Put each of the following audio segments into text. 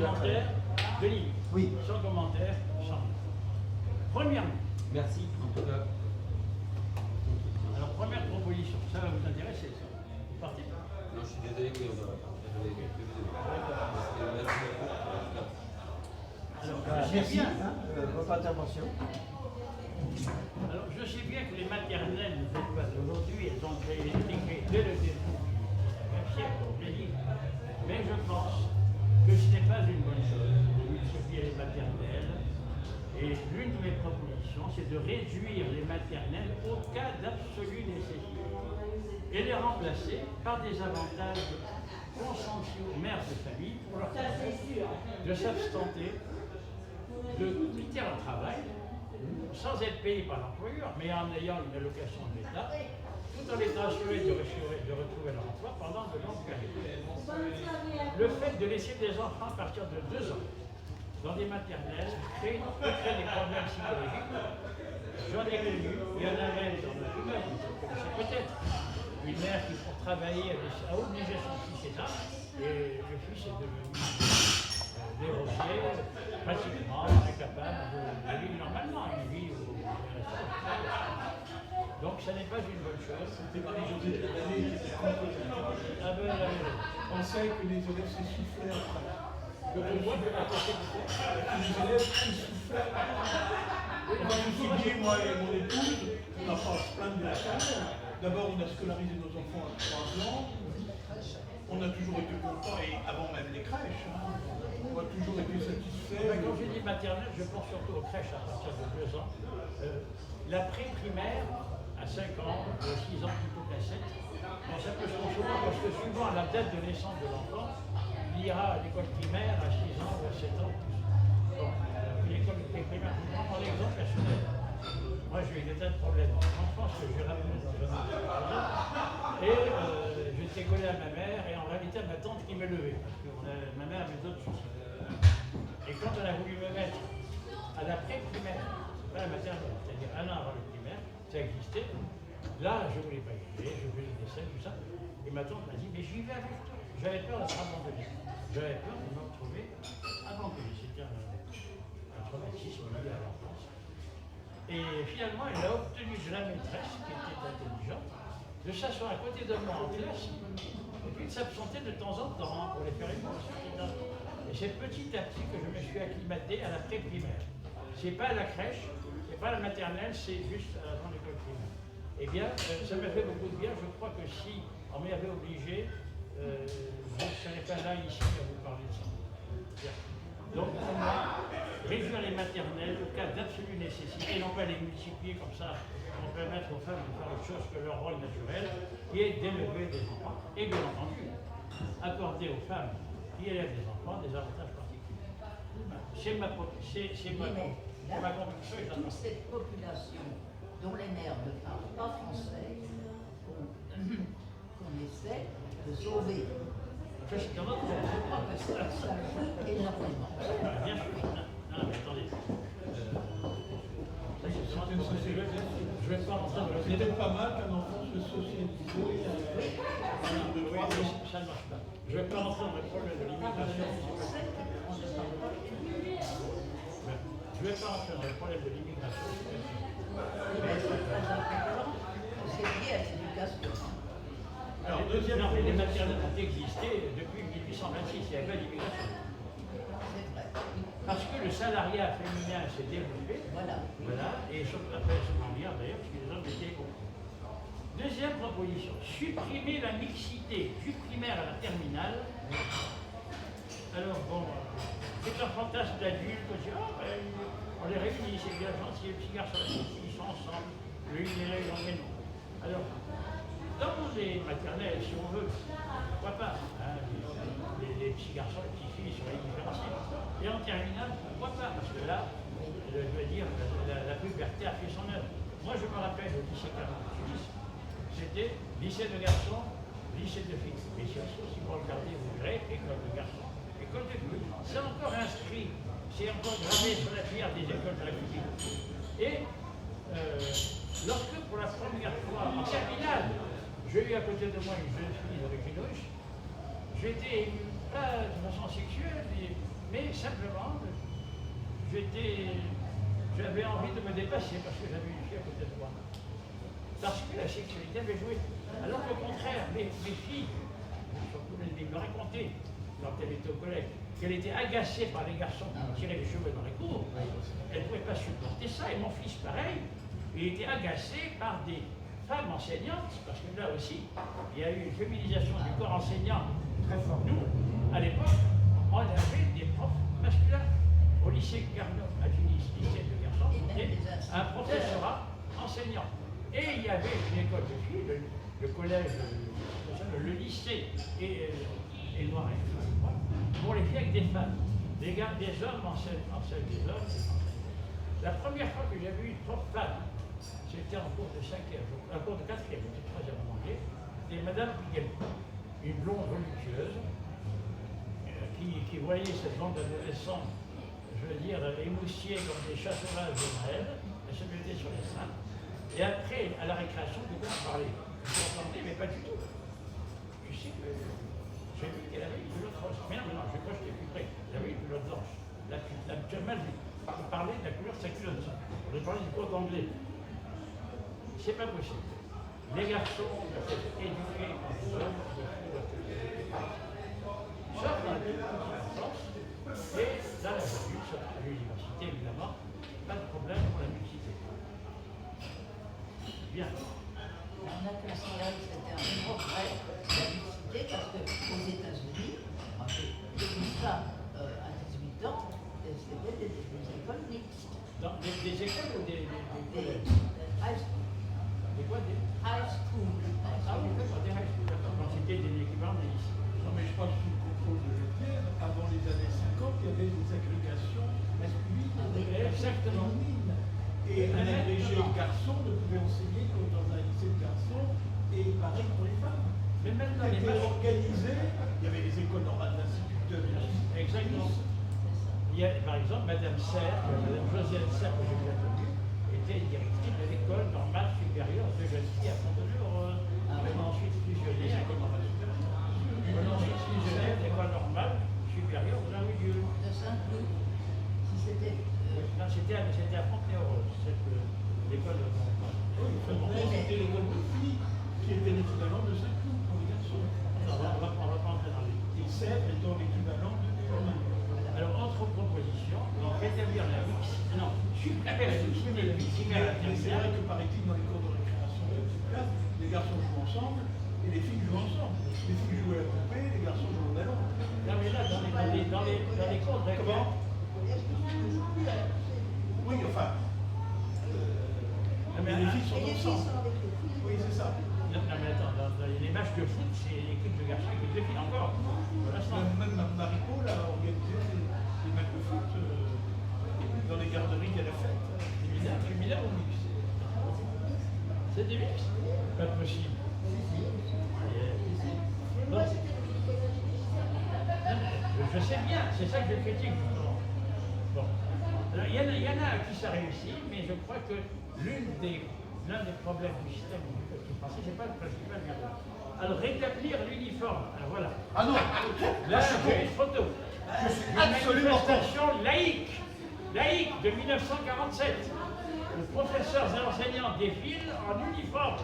commentaire, Denis. Oui. Sans commentaire, sans. Premièrement. Merci, en tout cas. Alors, première proposition, ça va vous intéresser, ça. Vous partez? Non, je suis désolé, oui, on va parler. Alors, Merci, votre intervention. Alors, je sais bien que les maternelles ne faites pas aujourd'hui, elles ont été créées dès le début du siècle, on l'a dit. Mais je pense que ce n'est pas une bonne chose de multiplier les maternelles. Et l'une de mes propositions, c'est de réduire les maternelles au cas d'absolue nécessité et les remplacer par des avantages consentis aux mères de famille pour leur permettre de s'abstenter de quitter leur travail sans être payé par l'employeur, mais en ayant une allocation de l'État, tout en étant assuré de retrouver leur emploi pendant de longues périodes. Le fait de laisser des enfants à partir de 2 ans dans des maternelles crée des problèmes psychologiques. J'en ai connu, il y en a même dans notre immeuble, vous connaissez peut-être, une mère qui, pour travailler, a obligé son fils et ça, et le fils est devenu déroché, pratiquement incapable de vivre normalement, il vit au donc ça n'est pas une bonne chose. C'était Marie-Josée de la Vallée qui était contre on sait que les élèves s'essoufflaient en classe. Donc on voit que la Les élèves s'essoufflaient. On va nous dire, moi et mon épouse, on n'a pas à se plaindre de la classe. D'abord, on a scolarisé nos enfants à 3 ans. On a toujours été contents, et avant même les crèches, on a toujours été satisfaits. Quand je dis maternelle, je pense surtout aux crèches à partir de 2 ans. La pré-primaire, à 5 ans, 6 ans plutôt qu'à 7. Bon, ça peut se concevoir parce que suivant la date de naissance de l'enfant, il ira à l'école primaire à 6 ans ou à 7 ans. Donc, l'école primaire, je prends l'exemple personnel. Moi, j'ai eu des tas de problèmes en France que j'ai rappelé dans un autre. Et j'étais collé à ma mère et en réalité à ma tante qui m'élevait. Parce que ma mère avait d'autres soucis. Et quand on a voulu me mettre à la pré-primaire, pas la maternelle, c'est-à-dire 1 an avant le primaire, ça existait. Là, je ne voulais pas y aller, je voulais des scènes, tout ça. Et ma tante m'a dit, mais j'y vais avec toi. J'avais peur d'être abandonné. J'avais peur de me retrouver abandonné. C'était un traumatisme lié à l'enfance. Et finalement, elle a obtenu de la maîtresse, qui était intelligente, de s'asseoir à côté de moi en classe, et puis de s'absenter de temps en temps pour les faire émotion. Et c'est petit à petit que je me suis acclimaté à la pré-primaire. C'est pas la crèche, c'est pas la maternelle, c'est juste avant l'école primaire. Eh bien, ça m'a fait beaucoup de bien. Je crois que si on m'y avait obligé, je ne serais pas là ici à vous parler de ça. Bien. Donc, pour moi, réduire les maternelles au cas d'absolue nécessité, et non pas les multiplier comme ça, pour permettre aux femmes de faire autre chose que leur rôle naturel, qui est d'élever des enfants, et bien entendu, accorder aux femmes qui élèvent des enfants des avantages particuliers. C'est ma conviction. Toute cette population dont les mères ne parlent pas français, qu'on essaie de sauver. Je crois que ça joue énormément. Bien sûr. Non, mais attendez. Je vais pas rentrer dans le C'est peut-être pas mal qu'un enfant se socialise. Ça ne marche pas. Je ne vais pas rentrer dans le problème de l'immigration. Je ne vais pas rentrer dans le problème de l'immigration. C'est lié à l'éducation. Alors, deuxièmement, les maternelles ont existé depuis 1826, il n'y avait pas d'immigration. C'est vrai. Parce que le salariat féminin s'est développé, Voilà. Et surtout après la Seconde Guerre d'ailleurs, parce que les hommes étaient égaux. Deuxième proposition, supprimer la mixité du primaire à la terminale. Alors bon, c'est un fantasme d'adulte, on dit, on les réunit, c'est bien gentil, les petits garçons, ils sont ensemble, l'une et l'autre, mais non. Alors, dans les maternelles, si on veut, pourquoi pas, les petits garçons, les petites filles sont différenciés. Et en terminale, pourquoi pas, parce que là, je veux dire, la puberté a fait son œuvre. Moi, je me rappelle au lycée 46, c'était lycée de garçons, lycée de filles. Mais si vous regardez, vous verrez, école de garçons, école de filles. C'est encore inscrit, c'est encore gravé sur la pierre des écoles de la République. Et lorsque, pour la première fois, en terminale, j'ai eu à côté de moi une jeune fille d'origine russe, j'étais pas de façon sexuelle, mais simplement, j'avais envie de me dépasser parce que j'avais une fille à côté de moi. Parce que la sexualité avait joué. Alors qu'au contraire, mes filles, surtout elles me racontaient, quand elle était au collège, qu'elle était agacée par les garçons qui lui tiraient les cheveux dans les cours. Elle ne pouvait pas supporter ça. Et mon fils, pareil, il était agacé par des femmes enseignantes, parce que là aussi, il y a eu une féminisation du corps enseignant. Très fort. Nous, à l'époque, on avait des profs masculins. Au lycée Carnot, à Tunis, lycée de garçons, c'était un professorat enseignant. Et il y avait une école de filles, le collège, le lycée et Noir et pour les filles avec des femmes. Des hommes enseignent des hommes. La première fois que j'avais eu une prof femme, c'était en cours de 5e, en cours de 4e, c'était 3e en anglais, c'était Madame Piguel, une blonde religieuse, qui voyait cette bande d'adolescents, je veux dire, émoussiés comme des chats sauvages de Noël, elle se mettait sur les seins. Et après, à la récréation, du coup, on parlait. Je l'entendais, mais pas du tout. Tu sais que j'ai vu qu'elle avait une culotte rose. Mais non, je crois que j'étais plus près. Elle avait une culotte blanche. Tu as mal vu. On parlait de la couleur de sa culotte. On a parlé du cours d'anglais. C'est pas possible. Les garçons doivent être éduqués comme des hommes, sauf dans la petite enfance. Et dans la adulte, sauf à l'université, évidemment, pas de problème pour la mixité. Bien. On a considéré que c'était un progrès, la mixité, parce qu'aux États-Unis, tout ça à 18 ans, c'était des écoles mixtes. Dans des écoles ou des collèges? High school. Des quoi? Des High school. Ah oui, d'accord, des high school. Quand c'était des équivalents des lycées. Non, mais je pense sous le contrôle de Leclerc, avant les années 50, il y avait des agrégations masculines et Exactement. féminines. Et un agrégé garçon ne pouvait enseigner que dans un lycée de garçons, et pareil pour les femmes. Mais maintenant, les C'était matchs. organisé, il y avait les écoles normales d'instituteurs. Exactement. Il y a, par exemple, Madame Serre, Madame Josiane Serre, que j'ai bien connue, était directrice de l'école normale supérieure de jeunes filles à Fontenay-Rose. On a ensuite fusionné à l'école normale supérieure. On a ensuite fusionné à l'école normale supérieure de la Milieu. De Saint-Cloud. Si c'était. Non, c'était à Fontenay-Rose, l'école normale. Oui, c'était l'école de filles qui était l'équivalent de Saint-Cloud pour les garçons. On va pas entrer dans les. Et Sèvres étant l'équivalent de Fermat. Alors, entre propositions, rétablir la mixité, non, supprimer la mixité, Mais c'est vrai que paraît-il dans les cours de récréation de cette classe, les garçons jouent ensemble et les filles jouent ensemble. Les filles jouent à la poupée, les garçons jouent au ballon. Non, mais là, dans les cours de Comment? Oui, enfin. Mais les filles sont ensemble. Oui, c'est ça. Non, mais attends, dans les matchs de foot, c'est l'équipe de garçons et l'équipe de filles encore. Pour l'instant. Même Marico a organisé des matchs de foot dans les garderies à la fête. Féminin ou mixte? C'est des mixtes? Pas possible. Non. Je sais bien, c'est ça que je critique justement. Bon. Alors, il y en a à qui ça réussit, mais je crois que l'un des problèmes du système éducatif français, c'est pas le principal miracle. Alors rétablir l'uniforme, alors voilà. Ah non. Là, j'ai une photo. Je suis Une absolument contre. manifestation laïque de 1947. Le professeur et enseignants défilent en uniforme.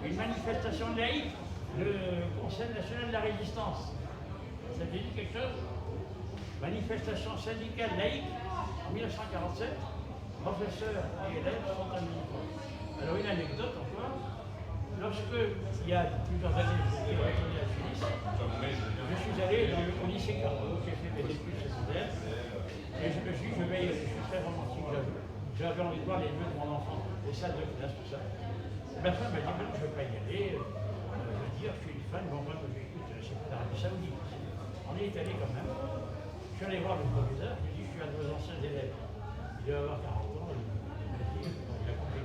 Une manifestation laïque, le Conseil national de la résistance. Ça te dit quelque chose? Manifestation syndicale laïque en 1947. Professeurs et élèves sont en uniforme. Alors une anecdote encore. Lorsque, il y a plusieurs années, je suis retourné à Tunis, je suis allé au lycée Carnot, j'ai fait mes études secondaires, et je me suis dit, je suis très romantique, j'avais envie de voir les lieux de mon enfant, les salles de classe, tout ça. Et ma femme m'a dit, non, je ne veux pas y aller, je veux dire, je suis une fan, bon, moi, j'écoute, c'est l'Arabie Saoudite. On y est allé quand même. Je suis allé voir le proviseur, je lui ai dit, je suis un de vos anciens élèves. Il doit avoir 40 ans, il m'a dit, il a compris.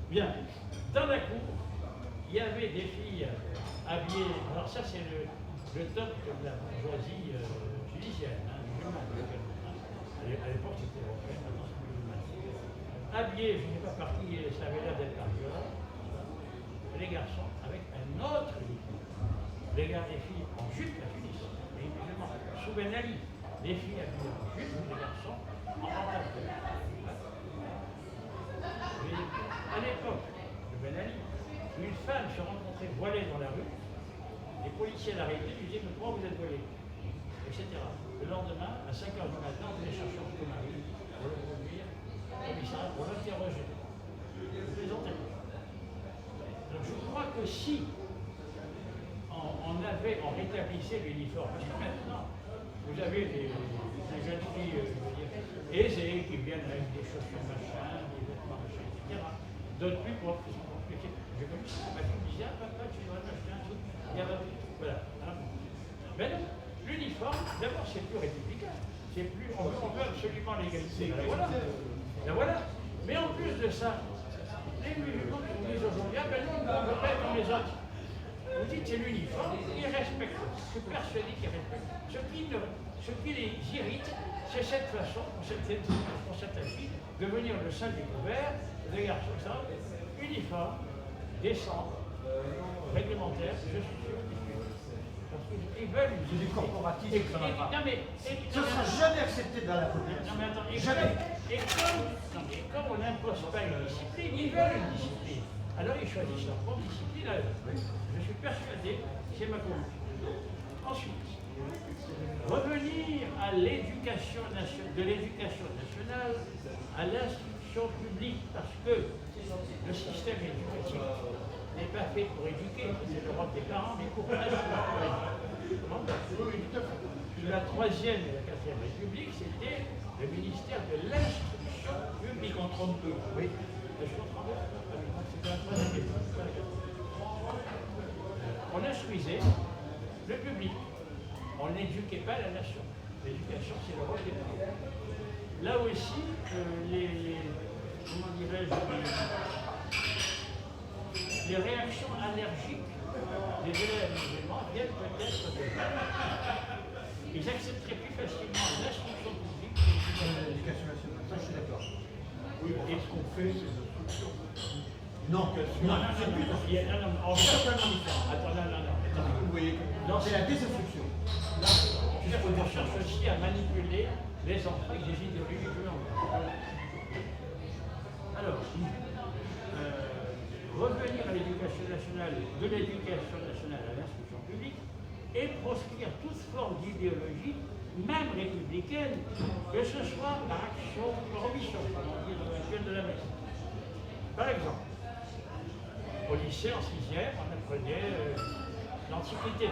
Bien. Dans la cour, il y avait des filles habillées. Alors ça, c'est le top de la bourgeoisie tunisienne, musulmane. À l'époque, c'était européen, maintenant c'est musulman. Habillées, je ne sais pas par qui, ça avait l'air d'être par violent. Les garçons avec un autre uniforme. Les filles en jupe à Tunis, les musulmans, sous Ben Ali. les filles habillées en jupe, les garçons en pantalon. Mais à l'époque de Ben Ali, une femme se rencontrait voilée dans la rue, les policiers l'arrêtaient, lui disaient mais pourquoi vous êtes voilée, etc. Le lendemain, à 5 h du matin, on venait chercher son mari pour le conduire au commissariat pour l'interroger. Vous plaisantez. Donc je crois que si on rétablissait l'uniforme, parce que maintenant, vous avez des jeunes filles, je veux dire, aisées, qui viennent avec des chaussures machin, des vêtements machin, etc. D'autres plus propres, qui sont compliqués. J'ai connu ça, ma fille me disait, ah papa, tu devrais m'acheter un truc. Voilà. Mais non, l'uniforme, d'abord, c'est plus républicain. C'est plus, on veut absolument l'égalité. La voilà. Mais en plus de ça, les musulmans qui nous disent aujourd'hui, ah ben non, on ne veut pas être comme les autres. Vous dites c'est l'uniforme, ils respectent. Je suis persuadé qu'ils respectent. Ce qui les irrite, c'est cette façon, pour cette fille, de venir le sein découvert, des garçons, ça, uniforme, décent, réglementaire, je suis sûr qu'ils suivent. Parce qu'ils veulent une... C'est du corporatisme, ça va pas. Non mais... Ce ne sera jamais accepté dans la population. Non mais attends, Jamais. Et comme on n'impose pas une discipline, ils veulent une discipline. Alors ils choisissent leur propre discipline à eux. Je suis persuadé, c'est ma conviction. Ensuite, revenir à l'éducation nationale, de l'éducation nationale à l'instruction publique, parce que le système éducatif n'est pas fait pour éduquer, c'est le rôle des parents, mais pour instruire. La troisième et la quatrième République, c'était le ministère de l'instruction publique en 32. Oui. On instruisait le public, on n'éduquait pas la nation. L'éducation, c'est le rôle des parents. Là aussi, comment dirais-je, les réactions allergiques des élèves musulmans viennent peut-être de là. Ils accepteraient plus facilement l'instruction publique que L'éducation nationale, ça je suis d'accord. Oui, et ce qu'on fait, c'est l'instruction. Non, c'est plus Attends, non. Vous voyez, c'est la désinstruction. On cherche aussi à manipuler les enfants avec des idéologies violentes. Alors, revenir à l'éducation nationale, de l'éducation nationale à l'instruction publique, et proscrire toute forme d'idéologie, même républicaine, que ce soit par action ou par omission, comme on dit dans le manuel de la messe. Par exemple, au lycée, en 6e, on apprenait l'Antiquité.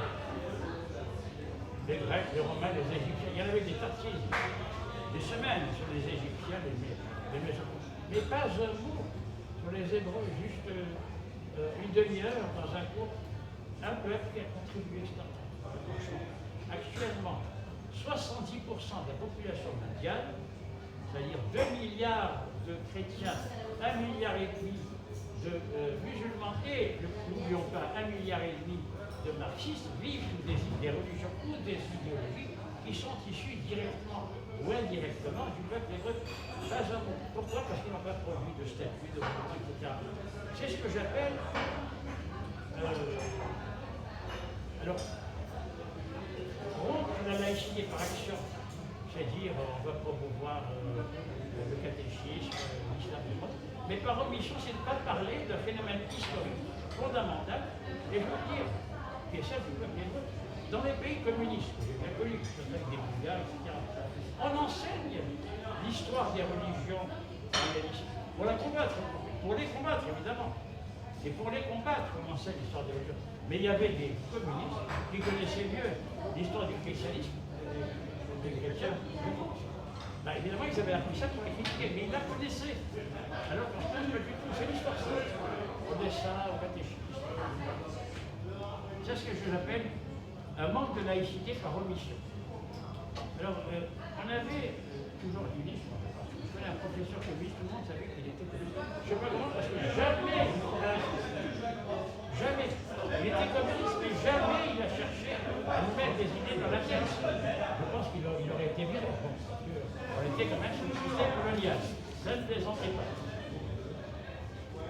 Les Grecs, les Romains, les Égyptiens. Il y en avait des tartises, des semaines sur les Égyptiens, les Mésopotamiens. Mais pas un mot sur les Hébreux, juste une demi-heure dans un cours. Un peuple qui a contribué extrêmement. Actuellement, 70% de la population mondiale, c'est-à-dire 2 milliards de chrétiens, 1,5 milliard de musulmans et, n'oublions pas, 1,5 milliard de marxistes vivent sous des religions ou des idéologies qui sont issues directement ou indirectement du peuple hébreu. Pourquoi? Parce qu'ils n'ont pas produit de statut, de mouvement, etc. C'est ce que j'appelle... alors, rompre la laïcité par action, c'est-à-dire on va promouvoir le catéchisme, l'islam, mais par omission, c'est de ne pas parler d'un phénomène historique fondamental. Et je veux dire, qui est celle du peuple hébreu, dans les pays communistes, que j'ai bien connu, avec des Bulgares, etc., on enseigne l'histoire des religions pour la combattre, pour les combattre évidemment. Et pour les combattre, on enseigne l'histoire des religions. Mais il y avait des communistes qui connaissaient mieux l'histoire du christianisme, des chrétiens. Bah, évidemment, ils avaient appris ça pour les critiquer, mais ils la connaissaient. Alors qu'en fait, pas du tout, c'est l'histoire sainte. Au dessin, au catéchisme. C'est ce que j'appelle un manque de laïcité par omission. Alors, on avait toujours une histoire. Je connais un professeur communiste, tout le monde savait qu'il était communiste. Je ne sais pas comment, parce que jamais, il était communiste, mais jamais il a cherché à nous mettre des idées dans la tête. Je pense qu'il aurait été viré, parce qu'on était quand même sous le système colonial. Ça ne plaisantait pas.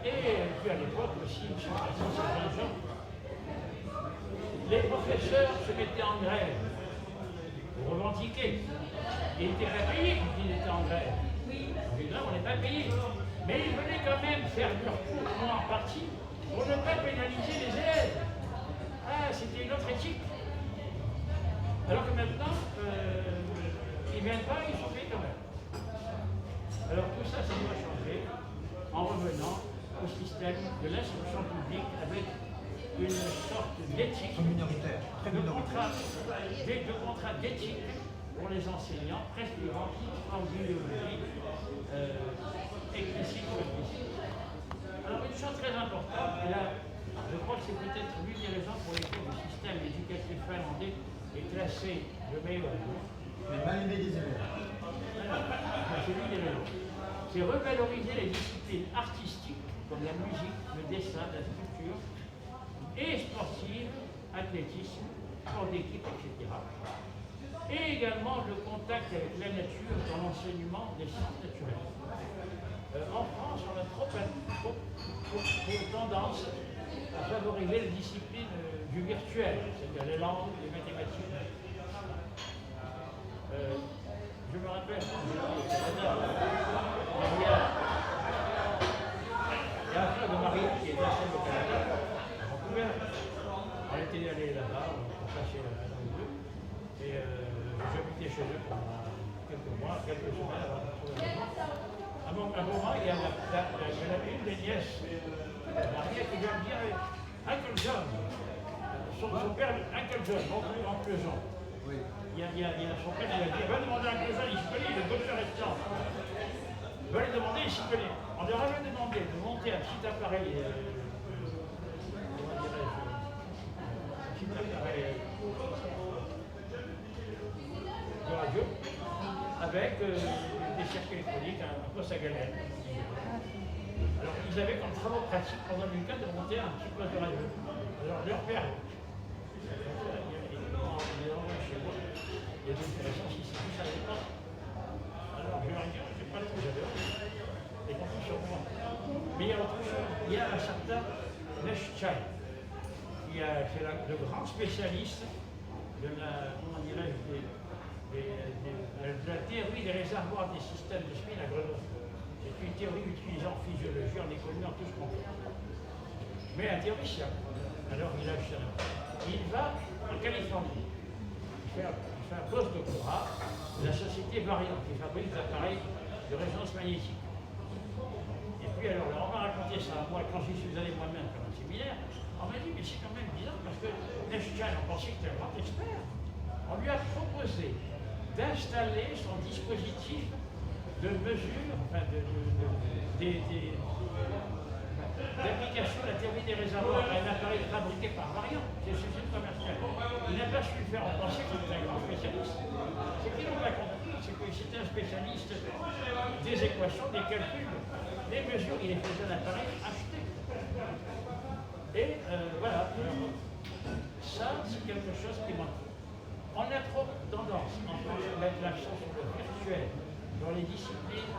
Et puis à l'époque aussi, M. Jean, les professeurs se mettaient en grève pour revendiqué. Il n'était pas payé quand il était en grève. En grève, on n'est pas payé. Mais ils venaient quand même faire leur cours, en partie, pour ne pas pénaliser les élèves. Ah, c'était une autre éthique. Alors que maintenant, ils ne viennent pas, ils sont payés quand même. Alors tout ça, ça doit changer en revenant au système de l'instruction publique avec une sorte d'éthique, Minoritaire, très de minoritaire. contrat d'éthique pour les enseignants, prescrivant en biologie explicite ou implicite. Alors une chose très importante, et là, je crois que c'est peut-être l'une des raisons pour lesquelles le système éducatif finlandais est classé de meilleur niveau. Mais mal aimé des élèves. C'est l'une des raisons. C'est revaloriser les disciplines artistiques comme la musique, le dessin, la sculpture, et sportives, athlétisme, sport d'équipe, etc. Et également le contact avec la nature dans l'enseignement des sciences naturelles. En France, on a trop tendance à favoriser les disciplines du virtuel, c'est-à-dire les langues, les mathématiques. Je me rappelle, il y a un frère de Marie qui est enseigne au Canada, à Vancouver. On était allé là-bas, on passait un an ou deux, et j'habitais chez eux pendant quelques mois, quelques semaines avant de retrouver la maison. À un moment, il y avait une des nièces de Marie qui vient me dire Uncle John, son père, Uncle John, oncle Jean. Il y a son père qui a dit, va demander à Uncle John, il se connaît, le docteur est là. Va lui demander, il s'y connaît. On leur avait demandé de monter un petit appareil, comment dirais-je, un petit appareil de radio, avec des circuits électroniques, un poste à galène. Alors ils avaient comme travaux pratiques pendant le week-end de monter un petit poste de radio. Alors leur père, il y a des connaissances ici, tout ça n'est pas. Alors je leur ai dit, je n'ai pas trop, j'avais et compris sur moi. Mais il y a autre chose, il y a un certain Neschai, qui est le grand spécialiste de la, comment dirais-je, de la théorie des réservoirs des systèmes de spin à Grenoble. C'est une théorie utilisée en physiologie, en économie, en tout ce qu'on peut. Mais un théoricien. Alors il va en Californie. Il fait un post-doctorat de la société Variant, qui fabrique des appareils de résonance magnétique. Et puis alors on m'a raconté ça à moi quand j'y suis allé moi-même comme un séminaire. On m'a dit, mais c'est quand même bizarre parce que Neschai, on pensait que c'était un grand expert. On lui a proposé d'installer son dispositif de mesure, enfin d'application de la théorie des réservoirs à un appareil fabriqué par Variant, c'est une société commerciale. Il n'a pas su le faire, on pensait que c'était un grand spécialiste. Ce qu'ils n'ont pas compris, c'est que c'était un spécialiste des équations, des calculs, des mesures, il les faisait un appareil acheté. Et voilà, ça c'est quelque chose qui manque. On a trop tendance en France à mettre l'accent sur le virtuel, dans les disciplines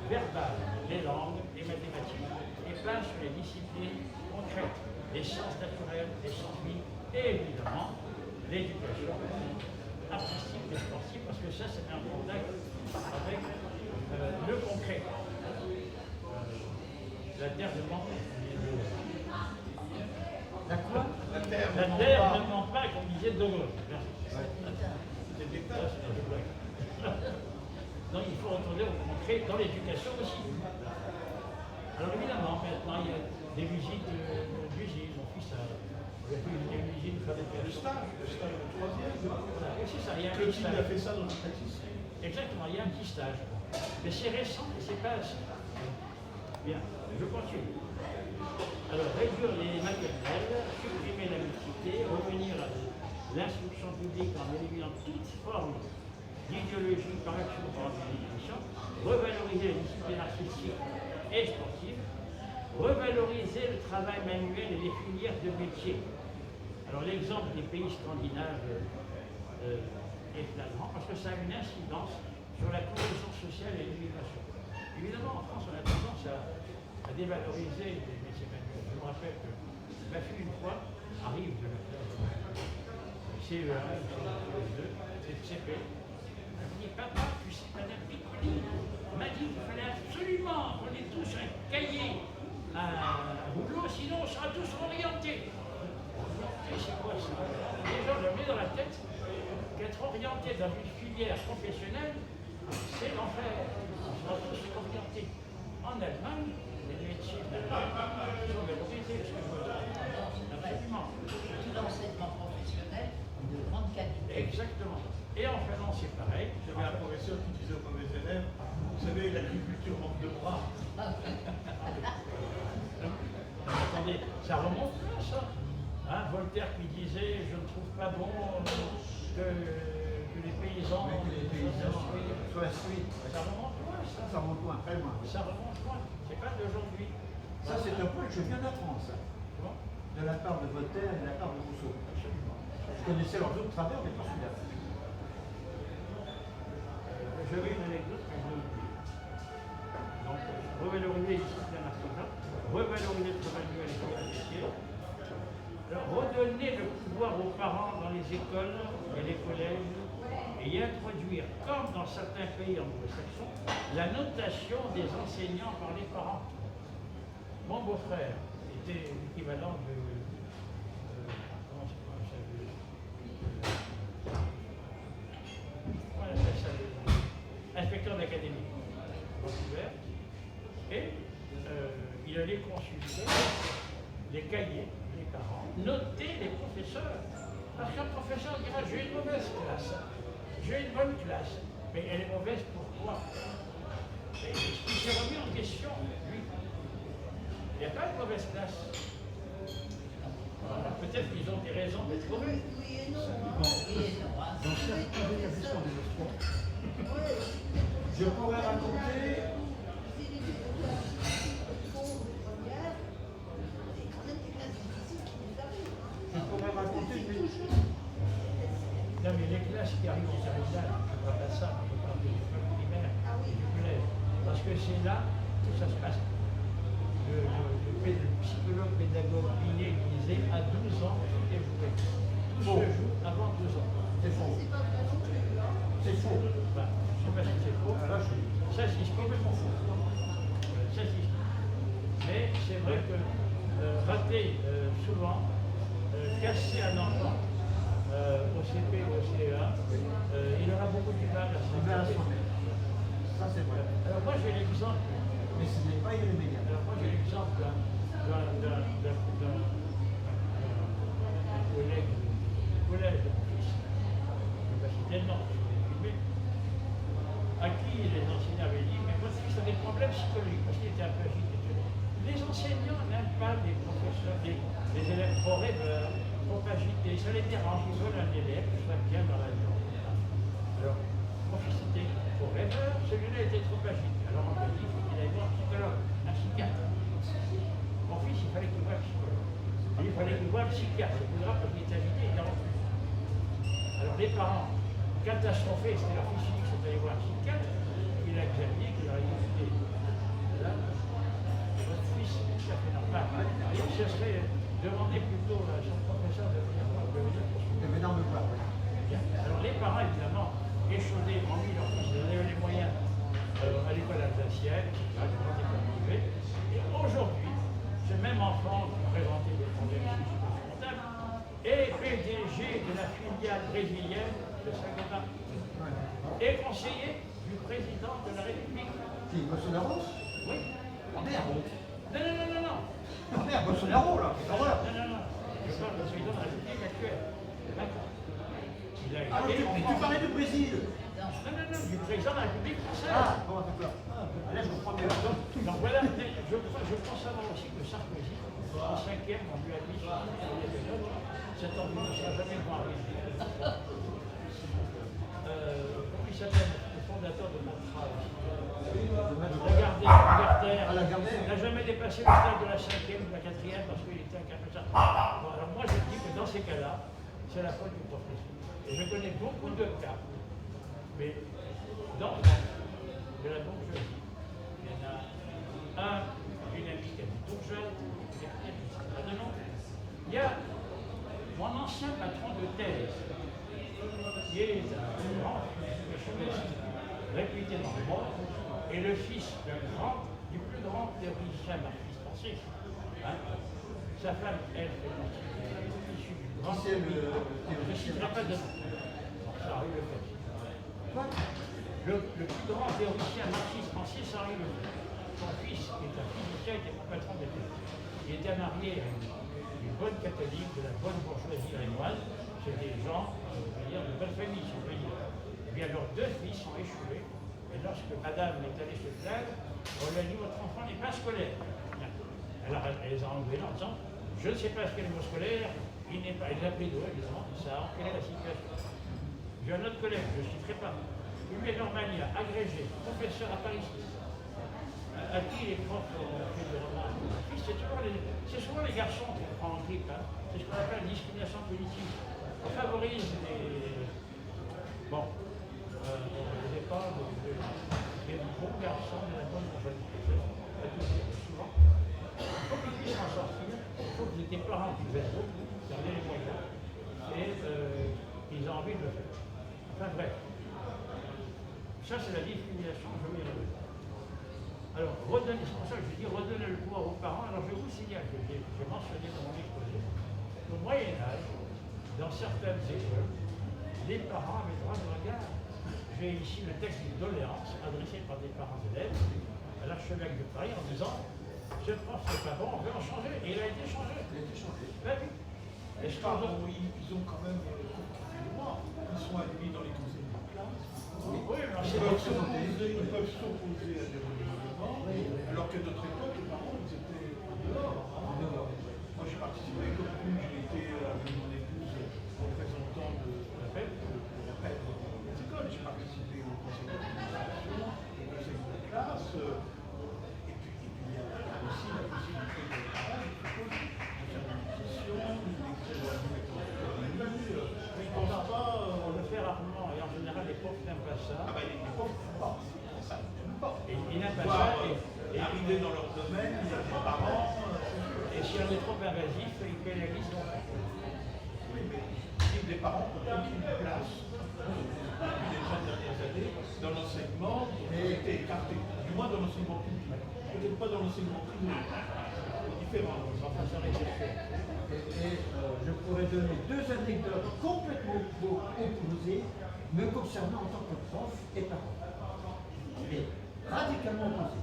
verbales, les langues, les mathématiques, et pas sur les disciplines concrètes, les sciences naturelles, les sciences vives, et évidemment l'éducation artistique et sportive, parce que ça c'est un contact avec le concret. La terre ne ment pas. La quoi? La terre Ne ment pas, comme disait De Gaulle. c'est des tas. Donc il faut retourner au concret dans l'éducation aussi. Alors évidemment, maintenant il y a des visites d'usines, mon fils a fait une usine de fabrication. Le stage de troisième. Voilà, et c'est ça, il y a un Le petit type stage. a fait ça dans une pâtisserie. Exactement, il y a un petit stage. Mais c'est récent et c'est pas assez. Bien, je continue. Alors, réduire les maternelles, supprimer la mixité, revenir à l'instruction publique en éliminant toute forme d'idéologie par action par définition, revaloriser les disciplines artistiques et sportives, revaloriser le travail manuel et les filières de métier. Alors l'exemple des pays scandinaves est flagrant parce que ça a une incidence sur la cohésion sociale et l'immigration. Évidemment, en France, on a tendance à dévaloriser les métiers manuels. Je me rappelle que ma fille, une fois, arrive de la CE1, CE2, CP, dit, papa, tu sais, Madame Piccoli m'a dit qu'il fallait absolument qu'on ait tous un cahier à rouleau, sinon on sera tous orientés. Orienté, c'est quoi ça? Les gens le mettent dans la tête qu'être orienté dans une filière professionnelle, c'est l'enfer. On sera tous orientés. En Allemagne, les médecins sont valorisés, ce que je veux dire. Absolument. Tout l'enseignement professionnel de grande qualité. Exactement. Et en Finlande, c'est pareil. J'avais un professeur qui disait aux mauvais élèves, vous savez, l'agriculture manque de bras. Attendez, ça remonte là, ça. Hein, Voltaire qui disait, je ne trouve pas bon que les paysans soient suites. Ça remonte loin, ça. Ça remonte loin, très loin. Ça remonte loin. C'est pas d'aujourd'hui. Ça, c'est un point que je viens d'apprendre, ça. Bon, De la part de Voltaire et de la part de Rousseau. absolument. Je connaissais leurs autres travers, mais pas celui-là. J'avais une anecdote que je vais oublier. Donc, revaloriser ici un artisanat, revaloriser le travail manuel et le métier, redonner le pouvoir aux parents dans les écoles et les collèges et introduire, comme dans certains pays anglo-saxons, la notation des enseignants par les parents. Mon beau-frère était l'équivalent de comment ça s'appelle comment on appelle ça, inspecteur d'académie, Vancouver, et il allait consulter les cahiers des parents, noter les professeurs. Parce qu'un professeur dira, j'ai une mauvaise classe, j'ai une bonne classe, mais elle est mauvaise pourquoi? Et il s'est remis en question, lui. Il n'y a pas de mauvaise classe. Alors, peut-être qu'ils ont des raisons de trouver. Oui et non, hein. Oui et non, hein. Dans certains établissements de sport, je pourrais raconter. Je pourrais raconter une Non, mais les classes qui arrivent en terminale, je ne vois pas ça, je parle de l'école primaire et du collège. Parce que c'est là où ça se passe. Le psychologue pédagogue Binet disait à 12 ans, tout est joué. Tout se joue avant 12 ans. C'est faux. C'est faux. Enfin, je ne sais pas si c'est faux. Ça, c'est complètement faux. Ça, c'est... Mais c'est vrai que rater souvent, casser un enfant au CP ou au CE1, il aura beaucoup du mal à s'en. Ça, c'est vrai. Alors moi, j'ai l'exemple. Mais ce n'est pas irrémédiable. Alors moi j'ai l'exemple d'un collègue du collège de mon fils, je ne vais pas citer le nom, mais à qui les enseignants avaient dit, mais votre fils a des problèmes psychologiques, parce qu'il était un peu agité. Les enseignants n'aiment pas les professeurs, les élèves trop rêveurs, trop agités, ça les dérange, ils veulent un élève qui soit bien dans la journée. Alors, mon fils était trop rêveur, celui-là était trop agité. Alors on m'a dit qu'il allait voir un psychologue, un psychiatre. Mon fils, il fallait qu'il voie un psychologue. Et il fallait qu'il voie un psychiatre. C'est plus grave parce qu'il est agité, il en refuse. Alors les parents, catastrophés, c'était leur fils unique, c'était aller voir un psychiatre. Il a examiné, qu'il a écouté. Là, votre fils, c'est tout à fait normal. Et ce serait demander plutôt à son professeur de venir voir le venir pour Je vais dans le voir. Alors les parents, évidemment, échaudés, ont mis leur fils, ils avaient les moyens à l'école alsacienne, etc., des grandes écoles privées. Et aujourd'hui, ce même enfant qui présentait des problèmes psychosociaux est PDG de la filiale brésilienne de Saint-Gobain et conseiller du président de la République. Qui, Bolsonaro? Oui. Ah merde. Non, non, non, non, non. Ah merde, Bolsonaro, là, c'est horreur. Non, non, non. Je parle du président de la République actuelle. D'accord. Il a Ah, été mais tu parlais du Brésil. non, non, non, du président de la République française. Ah, bon, d'accord. Là, je comprends mieux. Donc voilà, je pense savoir aussi que Sarkozy, en 5e, on lui a dit cet homme ne sera jamais marié. Comment il s'appelle, le fondateur de Matra aussi. Regardez, Lagardère. Ah, Lagardère. Il n'a jamais dépassé le stade de la 5e ou de la 4e parce qu'il était incapable de ça. Bon, alors moi je dis que dans ces cas-là, c'est la faute du professeur. Et je connais beaucoup de cas, mais dans de la bourgeoisie. Il y en a un, une amie qui habite Tourgette, qui a de nom. Il y a mon ancien patron de thèse, qui est un grand spécialiste activité dans le monde, et le fils du plus grand théoricien marxiste français. Hein. Sa femme, elle, est issue du grand. C'est le Je ne citerai pas de nom. C'est Henri Lefebvre. Le plus grand théoricien marxiste français, c'est Henri Lefebvre. Son fils, qui est un physicien, était mon patron d'école. Il était marié à une bonne catholique de la bonne bourgeoisie rémoise. C'est des gens, on peut dire, de bonne famille, si on peut dire. Et bien leurs deux fils ont échoué. Et lorsque madame est allée se plaindre, on lui a dit votre enfant n'est pas scolaire. Alors elle les a enlevés en disant je ne sais pas ce qu'est le mot scolaire, il n'est pas. Elle les a pris d'eau, évidemment, ça a quelle est la situation. J'ai un autre collègue, je ne citerai pas. Lui est Normania, agrégé, professeur à Paris 6. À qui les profs ont fait des remarques. C'est souvent les garçons qui prennent en grippe. Hein. C'est ce qu'on appelle la discrimination politique. On favorise les. Bon, au départ, des bons garçons de la bonne bourgeoisie. Souvent. Il faut qu'ils puissent s'en sortir. Il faut que des parents qui veulent beaucoup, qui en aient les moyens, et qu'ils aient envie de le faire. Enfin bref. Ça, c'est la discrimination, je vais y revenir. Alors, c'est pour ça que je dis redonner le pouvoir aux parents. Alors, je vous signale que j'ai mentionné dans mon exposé qu'au Moyen-Âge, dans certaines écoles, les parents avaient droit de regard. J'ai ici le texte d'une doléance adressée par des parents d'élèves à l'archevêque de Paris en disant ce prof, c'est pas bon, on veut en changer. Et il a été changé. Il a été changé. Ben oui. Est-ce qu'ils ont quand même des droits. Ils sont admis dans les conseils de classe. Oui, mais Ils peuvent s'opposer à des renouvellements, alors que notre époque, les parents, ils étaient dehors. Moi, j'ai participé, comme vous, j'ai été avec mon épouse représentant de des écoles. J'ai participé au conseil d'administration, au conseil de classe, et puis il y a aussi la possibilité de travail, de faire une session, mais on le fait rarement, et en général, les profs n'aiment pas ça. les profs ne font pas. Ça ne font pas. Et ils n'aiment pas Voir, ça. Et arriver dans leur domaine, il y a des parents. Et si on est trop invasif, ils pénalisent donc. Oui, mais les parents ont aucune place depuis les 30 dernières années dans l'enseignement qui a été écarté, du moins dans l'enseignement public. Peut-être pas dans l'enseignement privé. C'est différent. Enfin, ça reste fait. Et je pourrais donner deux anecdotes complètement opposées me concernant en tant que prof et parent. Mais radicalement opposées.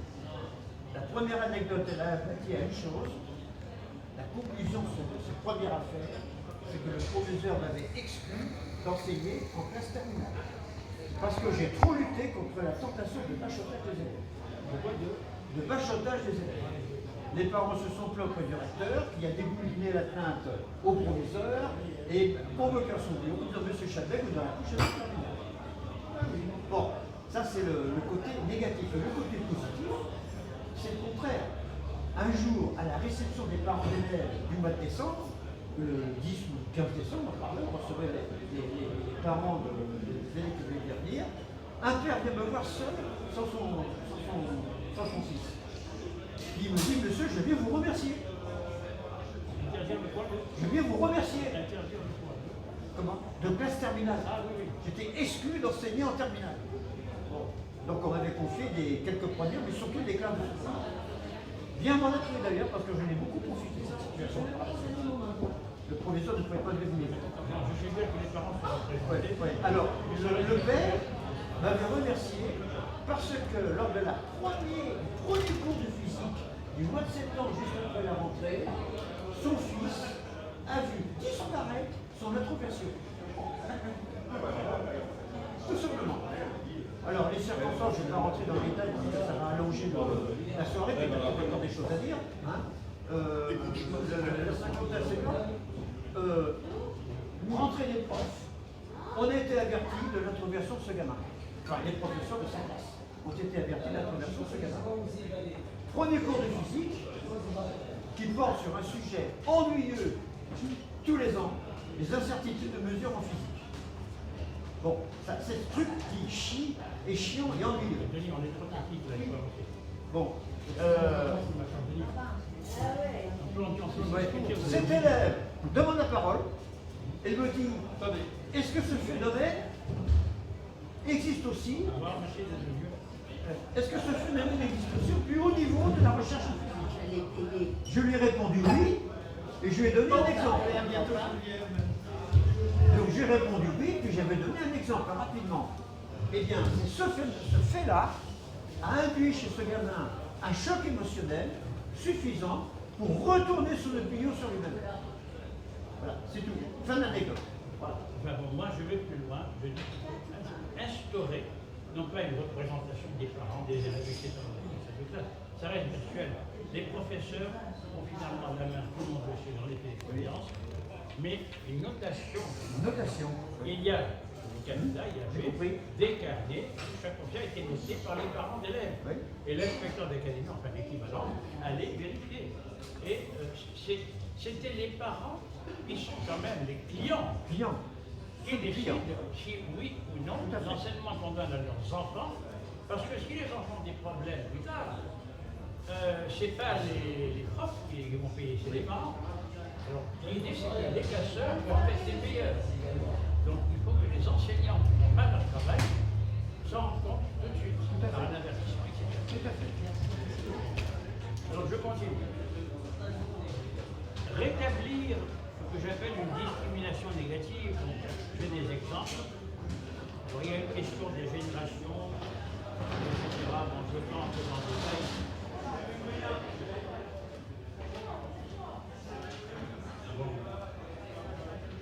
La première anecdote, elle a abouti à une chose. La conclusion de cette première affaire, c'est que le professeur m'avait exclu d'enseigner en classe terminale. Parce que j'ai trop lutté contre la tentation de bachotage des élèves. De bachotage des élèves. Les parents se sont plaints auprès du recteur, qui a dégouliné la plainte au professeur, et convocation du bureau, disant Monsieur Chabet, vous avez touché la terminale. Bon, ça c'est le côté négatif. Et le côté positif, c'est le contraire. Un jour, à la réception des parents d'élèves du mois de décembre, le 10 ou 15 décembre, on recevait les parents des élèves qui voulaient venir, un père vient me voir seul, sans son fils. Il me dit, monsieur, je viens vous remercier. Je viens vous remercier. Comment? De classe terminale. Ah oui, oui. J'étais exclu d'enseigner en terminale. Bon. Donc on m'avait confié quelques premières, mais surtout des classes de seconde. Bien m'en attirer d'ailleurs, parce que je n'ai beaucoup profité de cette situation. Le professeur ne pouvait pas devenir. Je sais bien que les parents sont représentés. Ouais. Alors, le père m'avait remercié parce que lors de la premier cours de physique du mois de septembre juste après la rentrée, son fils a vu disparaître son introversion. Tout simplement. Alors, les circonstances, je ne vais pas rentrer dans les détails, parce que ça va allonger la soirée, puis il y a encore des choses à dire. Hein. La 50 enseignants, rentrée des profs, on a été avertis de l'introversion de ce gamin. Enfin, les professeurs de sa classe ont été avertis de l'introversion de ce gamin. Premier cours de physique, qui porte sur un sujet ennuyeux tous les ans, les incertitudes de mesure en physique. Bon, c'est ce truc qui chie et chiant et ennuyeux. Denis, on est trop technique là, il faut avancer. Bon, Ouais. cet élève demande la parole et me dit, est-ce que ce phénomène existe aussi. Au revoir, monsieur Desjeux. Est-ce que ce phénomène existe aussi au plus haut niveau de la recherche scientifique? Je lui ai répondu oui, et je lui ai donné un exemple. Donc j'ai répondu oui, puis j'avais donné un exemple rapidement. Eh bien, ce fait-là a induit chez ce gamin un choc émotionnel suffisant pour retourner son opinion sur lui-même. Voilà, c'est tout. Fin d'anecdote. Voilà. Enfin bon, moi je vais plus loin, je dis qu'il faut instaurer, non pas une représentation des parents, des élèves, etc. Ça reste virtuel. Les professeurs ont finalement la main, tout le monde le sait dans les expériences, mais une notation. Il y a des candidats, il y avait des carnets, chaque professeur a été noté par les parents d'élèves. Oui. Et l'inspecteur d'académie, enfin l'équivalent, allait vérifier. Et c'était les parents qui sont quand même les clients. Qui décident si oui ou non l'enseignement qu'on donne à leurs enfants, parce que si les enfants ont des problèmes plus tard, c'est pas les profs qui vont payer, c'est les parents. Alors l'idée c'est que les casseurs doivent être les meilleurs. Donc il faut que les enseignants qui font mal leur travail s'en rendent compte tout de suite, par un avertissement, etc. Tout à fait. Alors je continue. Rétablir ce que j'appelle une discrimination négative. Donc, j'ai des exemples. Alors, il y a une question des générations, etc. Bon, je peux entrer dans le détail. Bon.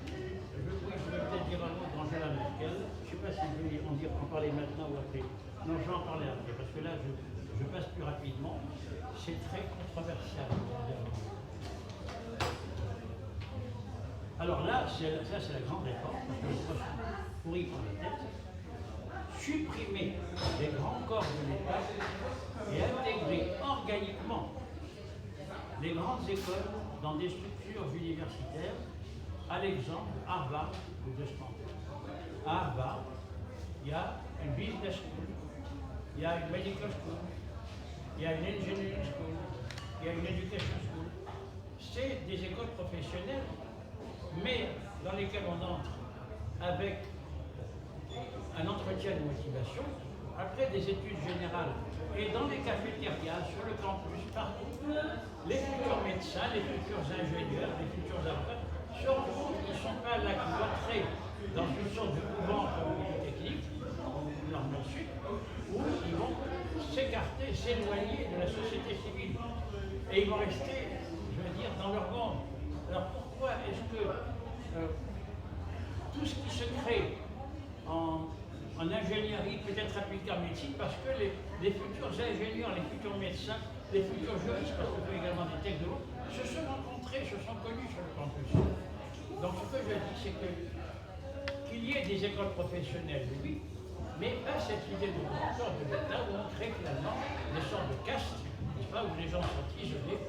Je vais peut-être dire un mot d'Angela Merkel. Je ne sais pas si je vais en parler maintenant ou après. Non, je vais en parler après, parce que là, je passe plus rapidement. C'est très controversial. Alors là, ça c'est la grande réforme, parce que le poste pourri pour la tête. Supprimer les grands corps de l'État et intégrer organiquement les grandes écoles dans des structures universitaires, à l'exemple Harvard ou de Stanford. À Harvard, il y a une business school, il y a une medical school, il y a une engineering school, il y a une education school. C'est des écoles professionnelles, mais dans lesquelles on entre avec un entretien de motivation, après des études générales, et dans les cafétérias, sur le campus, partout, les futurs médecins, les futurs ingénieurs, les futurs avocats se rendent compte qu'ils ne sont pas là, cloîtrés dans une sorte de couvent technique, normal sud, où ils vont s'écarter, s'éloigner de la société civile. Et ils vont rester, je veux dire, dans leur monde. Alors pourquoi est-ce que tout ce qui se crée en ingénierie peut être appliqué en médecine, parce que les futurs ingénieurs, les futurs médecins, les futurs juristes, parce qu'il faut également des textes de l'autre, se sont rencontrés, se sont connus sur le campus. Donc ce que je dis, c'est qu'il y ait des écoles professionnelles, oui, mais pas cette idée de corps de l'État où on crée finalement des sortes de castes, n'est-ce pas, où les gens sont isolés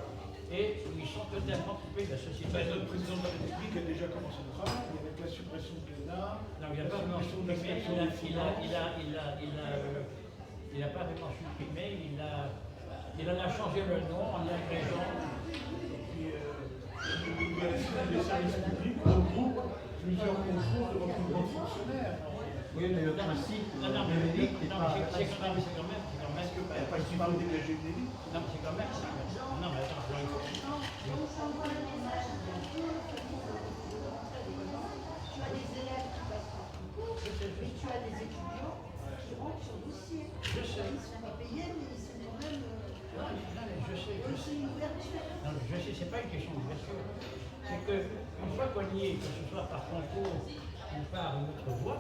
et où ils sont totalement coupés de la société. Le président de la République a déjà commencé le travail avec la suppression de l'ENA. Non, il n'a pas vraiment supprimé, il n'a pas vraiment supprimé, il en a changé le nom en y agrégeant. Les services publics regroupent plusieurs concours de recrutement de fonctionnaires. Oui, mais le principe Non, de l'élite n'est pas... c'est quand même. Est-ce que pas ici parler de la génétique? Non, mais c'est quand même. Non, mais attends, je vais. Tu as des élèves qui passent par concours, mais tu as des étudiants qui rentrent sur dossier. Je sais. Ils ne sont pas payés, mais ils sont quand même. Non, mais je sais. C'est une ouverture. Non, mais je sais, c'est pas une question d'ouverture. C'est qu'une fois qu'on y est, que ce soit par concours ou par une autre voie,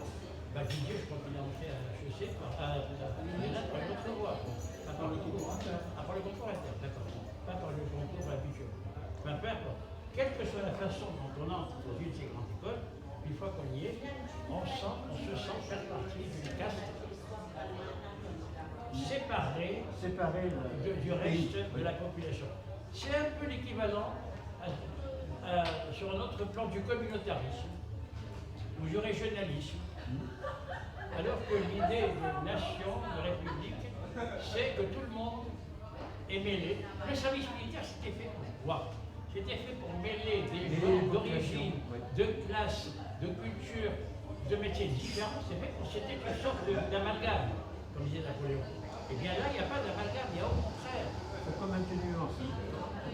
bah, Didier, je crois qu'il a entré à HEC par une autre voie. Pas par le concours interne. Ah, par le concours interne, d'accord. Pas par le concours habituel. Enfin, peu importe. Quelle que soit la façon dont on entre dans une de ces grandes écoles, une fois qu'on y est, on se sent faire partie d'une caste séparée du reste de la population. C'est un peu l'équivalent sur un autre plan du communautarisme ou du régionalisme. Alors que l'idée de nation, de république, c'est que tout le monde est mêlé. Le service militaire, c'était fait pour quoi? C'était fait pour mêler des gens d'origine, de classe, de culture deux métiers différents, c'est vrai que c'était une sorte d'amalgame, comme disait Napoléon. Et bien là, il n'y a pas d'amalgame, il y a au contraire. Il faut quand même que tu nuances. Il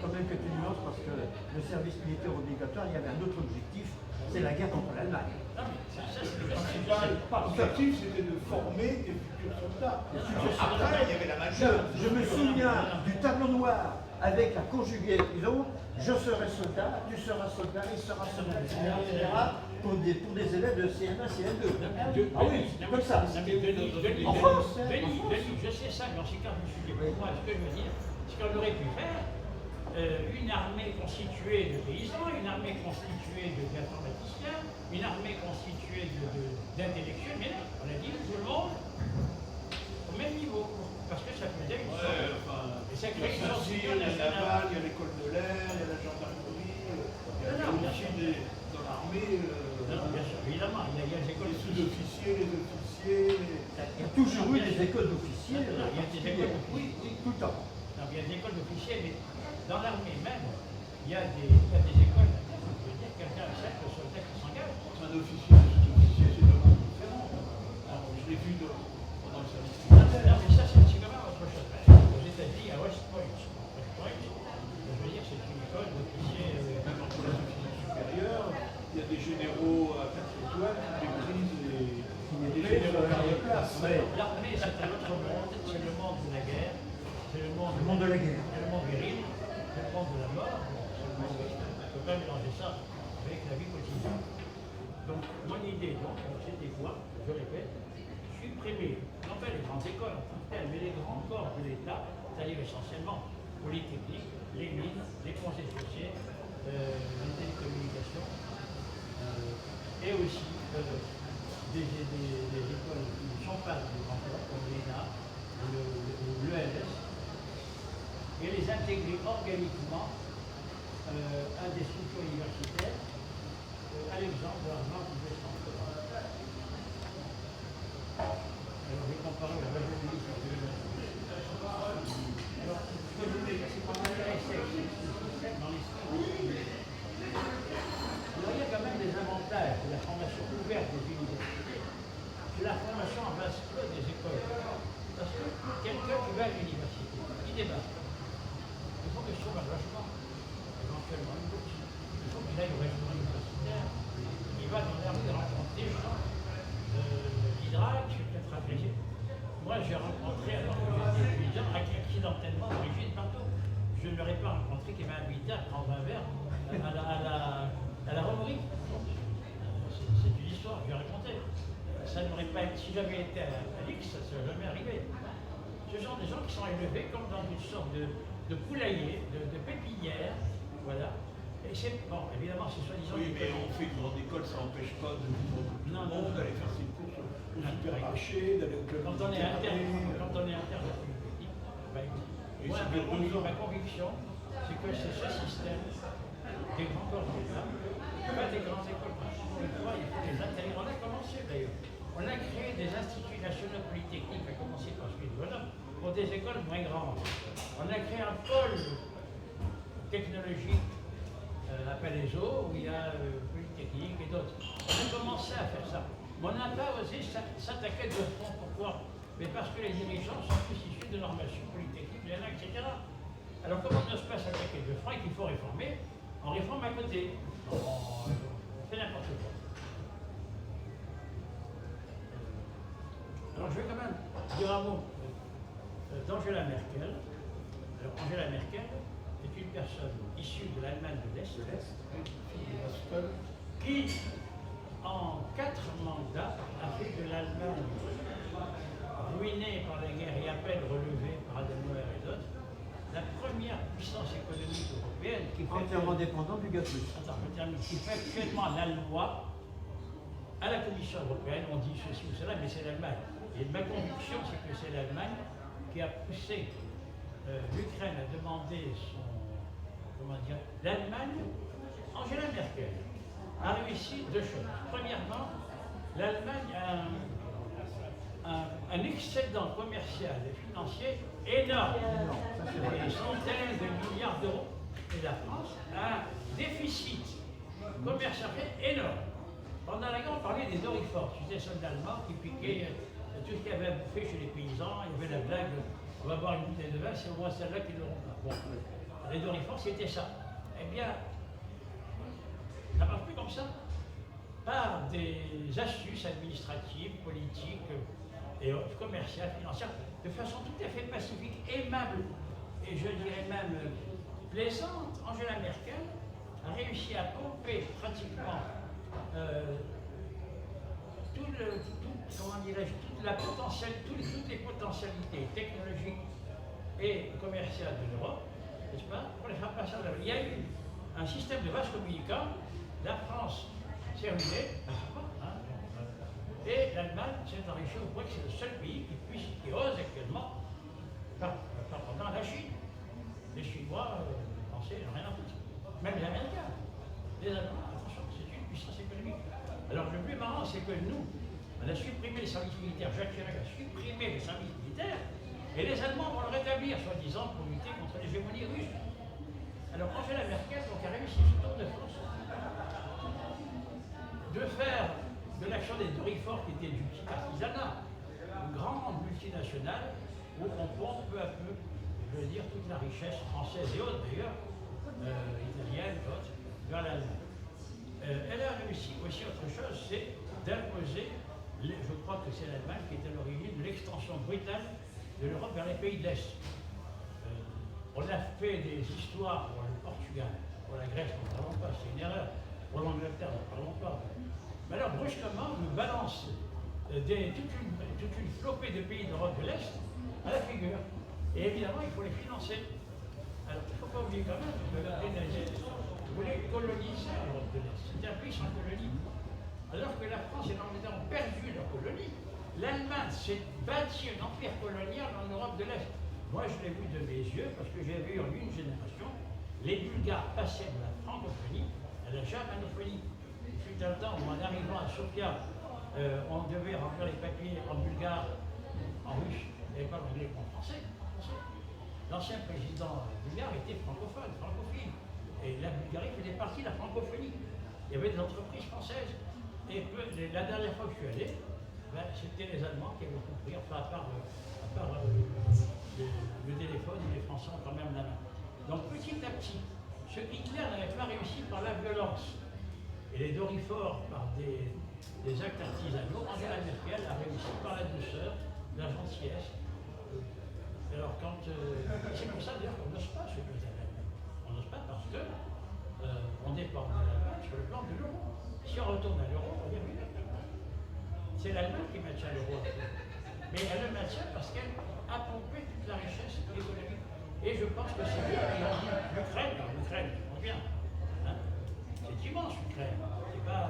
faut quand même que tu nuances parce que le service militaire obligatoire, il y avait un autre objectif, c'est la guerre contre l'Allemagne. Non, mais ça c'est Le principal objectif, c'était de former des futurs soldats. Après, il y avait la magie. Je me souviens du tableau noir avec la conjugaison, je serai soldat, tu seras soldat, il sera soldat, etc. Pour des élèves de CM1, CM2. Ah oui, c'est comme ça. En France, Denis, je sais ça, mais en ce cas, je me suis dit, moi, ce que je veux dire, c'est qu'on aurait pu faire une armée constituée de paysans, une armée constituée d'informaticiens, une armée constituée d'intellectuels, mais là, on a dit tout le monde au même niveau, parce que ça faisait une sorte. Et ça crée une sorte Il y a la naval, il y a l'école de l'air, il y a la gendarmerie, il y a aussi dans l'armée. Non, bien sûr, évidemment, il y a les écoles Les sous-officiers, les officiers. il y a toujours eu des écoles d'officiers. Non, il y a des écoles Oui, tout le temps. Non, il y a des écoles d'officiers, mais dans l'armée même, il y a des écoles. Je veux dire, quelqu'un accepte le soldat qui s'engage. Un officier, un sous-officier, c'est deux mondes différents. Alors, je l'ai vu pendant le service militaire. Non, mais ça, c'est quand même autre chose. Aux États-Unis, à West Point, je veux dire, c'est une école d'officiers. Même entre les officiers supérieurs, il y a des généraux à 4 étoiles qui méprisent les généraux de place. L'armée, c'est un autre monde, c'est le monde de la guerre, c'est le monde de la guerre. c'est le monde viril, c'est le monde de la mort. On ne peut pas mélanger ça avec la vie quotidienne. Donc, mon idée, donc, c'était quoi? Je répète, supprimer, non pas les grandes écoles en tant que telles, mais les grands corps de l'État, c'est-à-dire essentiellement Polytechnique, les mines, les conseils sociaux, les télécommunications, et aussi des écoles qui ne sont pas des grands corps, comme l'ENA, l'ELS, et les intégrer organiquement à des structures universitaires, à l'exemple de la langue du West. Alors, j'ai comparé la majorité de alors, ce que je voulais, c'est qu'on intéressait ce système dans les schools. Alors, il y a quand même des avantages de la formation ouverte des universités, de la formation en base code des écoles. Parce que quelqu'un qui va à l'université, qui débat, il faut qu'il trouve un logement, éventuellement une bourse. Il faut qu'il aille au restaurant universitaire. Il va dans l'armée rencontrer des gens d'Hydrac, je vais peut-être agrégé. Moi, j'ai rencontré, alors que j'étais étudiant, accidentellement d'origine partout. Je ne l'aurais pas rencontré qui m'a invité à prendre un verre à la Romerie. C'est une histoire que j'ai racontée. Ça n'aurait pas été, si j'avais été à l'X, ça ne serait jamais arrivé. Ce sont des gens qui sont élevés comme dans une sorte de poulailler, de pépinière, voilà. Et c'est, bon, évidemment, c'est soi-disant... Oui, mais on fait une grande école, ça n'empêche pas de vivre tout le monde, d'aller faire ses courses au supermarché, d'aller au club. Quand on est interne de politique, ma conviction, c'est que c'est ce système des grands corps d'État, pas des grandes écoles. Une fois, il faut les intégrer. On a commencé d'ailleurs. On a créé des instituts nationaux polytechniques, à commencer par celui de Grenoble, pour des écoles moins grandes. On a créé un pôle technologique à Palaiseau, où il y a Polytechnique et d'autres. On a commencé à faire ça. Mais on n'a pas osé s'attaquer de front. Pourquoi? Mais parce que les dirigeants sont tous issus de normation polytechnique, etc. Alors comment on n'ose pas s'attaquer de front et qu'il faut réformer? On réforme à côté. On fait n'importe quoi. Alors je vais quand même dire un mot d'Angela Merkel. Alors Angela Merkel est une personne issue de l'Allemagne de l'Est, qui en 4 mandats a fait de l'Allemagne ruinée par la guerre et à peine relevée par Adenauer et d'autres, la première puissance économique européenne qui fait Entièrement dépendant du gaz russe. qui fait actuellement la loi à la Commission européenne. On dit ceci ou cela, mais c'est l'Allemagne. Et ma conviction, c'est que c'est l'Allemagne qui a poussé l'Ukraine à demander son... Comment dire? L'Allemagne, Angela Merkel, a réussi 2 choses. Premièrement, l'Allemagne a un excédent commercial et financier énorme, des centaines de milliards d'euros. Et la France a un déficit commercial énorme. Pendant la guerre, on parlait des Doryphores, des soldats allemands qui piquaient tout ce qu'il y avait à bouffer chez les paysans. Il y avait la blague, on va boire une bouteille de vin, c'est au moins celle-là qui l'auront pas. Bon, les Doryphores, c'était ça. Eh bien, ça marche plus comme ça. Par des astuces administratives, politiques et commerciales, financières, de façon tout à fait pacifique, aimable, et je dirais même plaisante, Angela Merkel a réussi à pomper pratiquement toutes les potentialités technologiques et commerciales de l'Europe, n'est-ce pas, pour les faire passer à l'Europe. Il y a eu un système de vases communicants, la France s'est ruinée, et l'Allemagne s'est enrichie au point que c'est le seul pays qui ose actuellement, pas pendant la Chine. Les Chinois, les Français n'ont rien à foutre. Même les Américains, les Allemands, attention, c'est une puissance économique. Alors le plus marrant, c'est que nous, on a supprimé les services militaires, Jacques Chirac a supprimé les services militaires, et les Allemands vont le rétablir, soi-disant, pour lutter contre l'hégémonie russe. Alors Angela Merkel donc, a réussi ce tour de force de faire de l'action des Doryphores, qui était du petit artisanat, une grande multinationale, où on pompe peu à peu, je veux dire, toute la richesse française et autres d'ailleurs, italienne, d'autres, vers l'Allemagne. Elle a réussi aussi autre chose, c'est d'imposer, je crois que c'est l'Allemagne qui est à l'origine de l'extension brutale de l'Europe vers les pays de l'Est. On a fait des histoires pour le Portugal, pour la Grèce, n'en parlons pas, c'est une erreur. Pour l'Angleterre, n'en parlons pas. Mais alors, brusquement, on nous balance toute une flopée de pays d'Europe de l'Est à la figure. Et évidemment, il faut les financer. Alors, il ne faut pas oublier quand même que les nazis voulaient coloniser l'Europe de l'Est. C'était un pays sans colonie. Alors que la France et l'Angleterre ont perdu leur colonie, l'Allemagne s'est bâtie un empire colonial en Europe de l'Est. Moi, je l'ai vu de mes yeux parce que j'ai vu en une génération les Bulgares passer de la francophonie à la germanophonie. Il fut un temps où, en arrivant à Sofia, on devait remplir les papiers en bulgare, en russe, et pas l'anglais qu'en français. L'ancien président bulgare était francophone, francophile. Et la Bulgarie faisait partie de la francophonie. Il y avait des entreprises françaises. Et la dernière fois que je suis allé, c'était les Allemands qui avaient compris, enfin à part le téléphone, les Français ont quand même la main. Donc petit à petit, ce qu'Hitler n'avait pas réussi par la violence, et les Doryphores par des actes artisanaux, Angela Merkel a réussi par la douceur, la gentillesse. Alors c'est pour ça d'ailleurs qu'on n'ose pas se poser à l'Allemagne. On n'ose pas parce que on dépend de l'Allemagne sur le plan de l'euro. Si on retourne à l'euro, on va dire oui, c'est l'Allemagne qui maintient l'euro. Mais elle le maintient parce qu'elle a pompé toute la richesse économique. Et je pense que c'est l'Ukraine, on vient. Hein, c'est immense l'Ukraine. C'est pas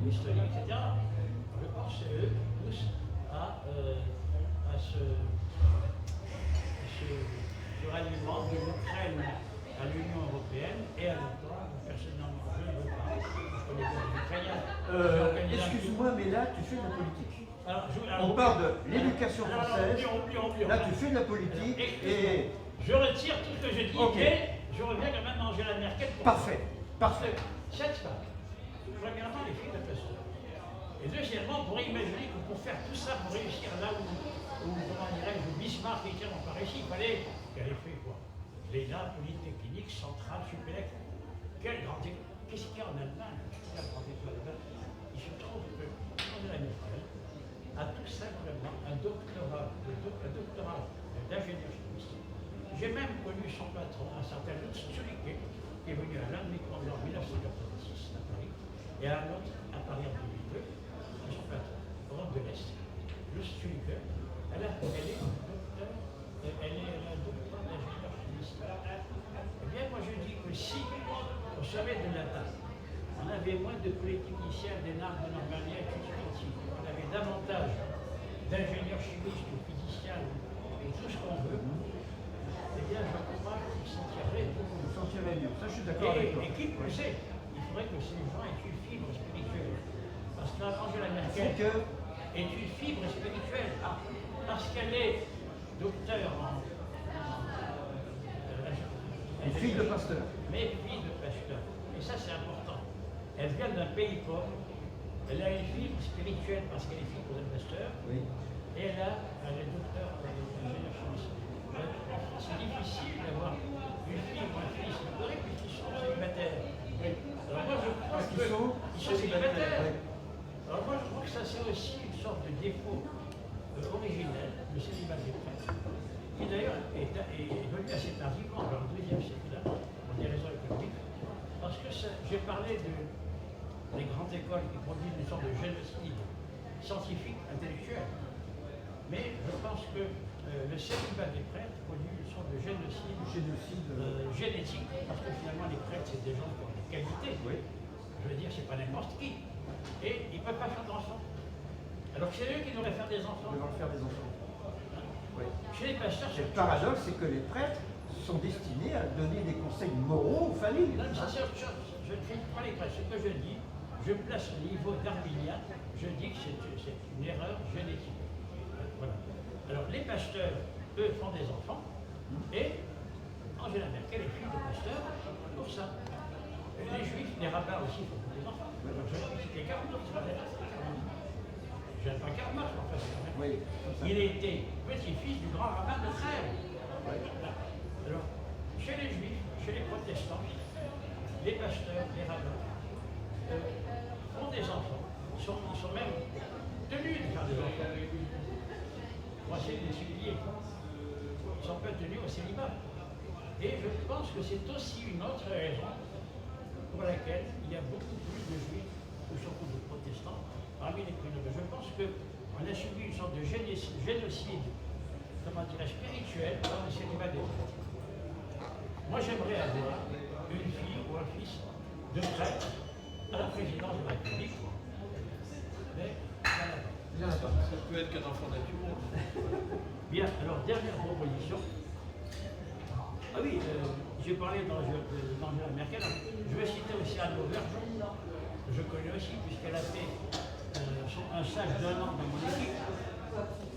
l'Estonie, etc. Je pense que eux poussent à ce ralliement de l'Ukraine à l'Union européenne et à l'OTAN. Personnellement, je ne veux pas. Je connais pas les Ukrainiens. Excuse-moi, mais là, tu fais de la politique. Alors, on parle de l'éducation française. Là, tu fais de la politique et... Je retire tout ce que je dis, mais je reviens quand même à Angela Merkel. Parfait. Cette femme, premièrement, les filles de Pasteur. Et deuxièmement, on pourrait imaginer que pour faire tout ça, pour réussir là où comment dirais-je, Bismarck et Hitler n'ont pas réussi, il fallait qu'elle ait fait quoi? L'ENA, Polytechnique, Centrale, Supélec. Quel grand école. Qu'est-ce qu'il y a en Allemagne? Quelle grande école là-bas? Il se trouve que Angela Merkel a tout simplement un doctorat d'ingénieur chimiste. J'ai même connu son patron, un certain Lutz Zülike, qui est venu à l'un de mes congrès en 1986 à Paris, et à un autre à Paris en 2002, c'est son patron, Europe de l'Est. Lutz Zülike, elle est docteur d'ingénieur chimiste. Eh bien, moi je dis que si, au sommet de la table, on avait moins de polytechniciens, d'énarques, de Normandie, on avait davantage d'ingénieurs chimistes ou physiciens et tout ce qu'on veut, eh bien, je crois qu'ils s'en tireraient beaucoup. Ils s'en tireraient mieux. Ça, je suis d'accord avec toi. Et qui plus est, il faudrait que ces gens aient une fibre spirituelle. Parce que Angela Merkel est une fibre spirituelle. Parce qu'elle est docteur en... Une fille de Pasteur. Mais fille de Pasteur. Et ça, c'est important. Elle vient d'un pays pauvre. Elle a une fibre spirituelle parce qu'elle est fille pour le pasteur. Oui. Et elle est docteur ingénieur chimiste. C'est difficile d'avoir une fille ou un fils libéré puisqu'ils sont célibataires. Alors moi je crois qu'ils sont célibataires. Alors moi je crois que ça c'est aussi une sorte de défaut originel, le célibat des prêtres, qui d'ailleurs est venu assez tardivement dans le deuxième siècle, pour des raisons économiques, parce que j'ai parlé des grandes écoles qui produisent une sorte de génocide scientifique, intellectuel. Mais je pense que le célibat des prêtres produit une sorte de génocide génétique, parce que finalement les prêtres c'est des gens qui ont des qualités. Oui. Je veux dire, c'est pas n'importe qui. Et ils ne peuvent pas faire d'enfants. Alors que c'est eux qui devraient faire des enfants. Ils devraient faire des enfants. Oui. Chez les pasteurs, Le paradoxe, c'est que les prêtres sont destinés à donner des conseils moraux aux familles. Non, ça c'est autre chose. Je ne critique pas les prêtres. Ce que je dis, je place au niveau d'Arminien, je dis que c'est une erreur génétique. Voilà. Alors les pasteurs, eux, font des enfants, et Angela Merkel est fille de pasteur pour ça. Et les juifs, les rabbins aussi font des enfants. Alors je vais citer Karl Marx, j'aime pas Karl Marx, en fait. Oui. Il était petit-fils du grand rabbin de Trèves. Alors, chez les juifs, chez les protestants, les pasteurs, les rabbins font des enfants. Ils sont même tenus de faire des enfants. Moi, c'est des souliers. Ils ne sont pas tenus au célibat. Et je pense que c'est aussi une autre raison pour laquelle il y a beaucoup plus de juifs, ou surtout de protestants, parmi les pruneux. Je pense qu'on a subi une sorte de génocide, comment dirais-je, spirituel dans le célibat des prêtres. Moi, j'aimerais avoir une fille ou un fils de prêtre à la présidence de la République. Mais voilà. Ça peut être qu'un enfant naturel. Bien, alors, dernière proposition. Ah oui, j'ai parlé d'Angela Merkel. Je vais citer aussi Anne Auvergeon. Je connais aussi, puisqu'elle a fait un stage d'1 an dans mon équipe.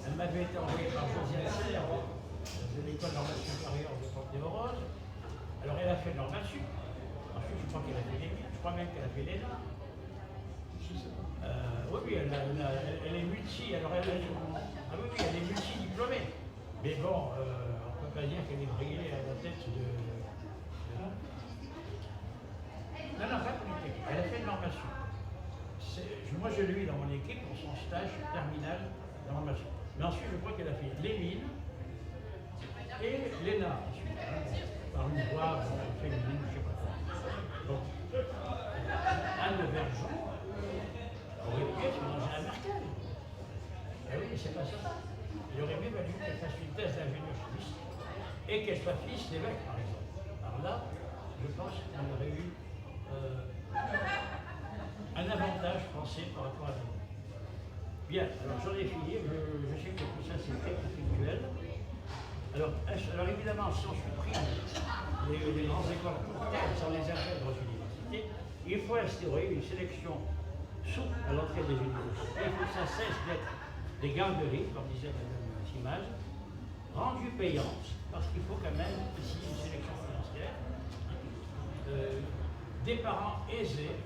Elle m'avait été envoyée par Josiane Serre de l'école normale supérieure de Port-des-Roses. Alors elle a fait le normal sup. Ensuite, je crois qu'elle a fait les je crois même qu'elle a fait l'ENA. Oui, elle est multi. Alors elle est multi-diplômée. Mais bon, on ne peut pas dire qu'elle est brillée à la tête de. Non, pas politique. Elle a fait le normal sup. Moi, je l'ai eu dans mon équipe pour son stage terminal dans le marché. Mais ensuite, je crois qu'elle a fait les mines et l'ENA ensuite, par une voie féminine, je ne sais pas quoi. Donc, Anne Auvergeon aurait pu être Angela Merkel. Eh oui, mais c'est pas ça. Il aurait mieux valu qu'elle fasse une thèse d'ingénieur chimiste et qu'elle soit fils d'évêque, par exemple. Alors là, je pense qu'on aurait eu un avantage français par rapport à nous. Bien, alors j'en ai fini, je sais que tout ça c'est très conflictuel. Alors évidemment, si on supprime les grandes écoles courtes, sans les intègre aux universités, il faut instaurer une sélection souple à l'entrée des universités. Il faut que ça cesse d'être des gangueries, comme disait Mme Simage, rendues payantes, parce qu'il faut quand même ici une sélection financière. Des parents aisés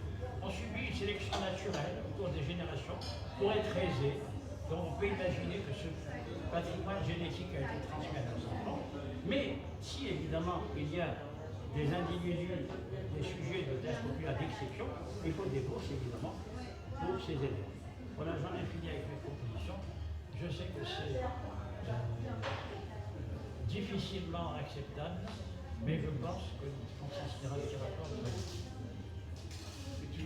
ont subi une sélection naturelle au cours des générations pour être aisés. Donc on peut imaginer que ce patrimoine génétique a été transmis à nos enfants. Mais si évidemment il y a des individus, des sujets de test populaire d'exception, il faut des bourses évidemment pour ces élèves. Voilà, j'en ai fini avec mes propositions. Je sais que c'est difficilement acceptable, mais je pense qu'on s'inspirera de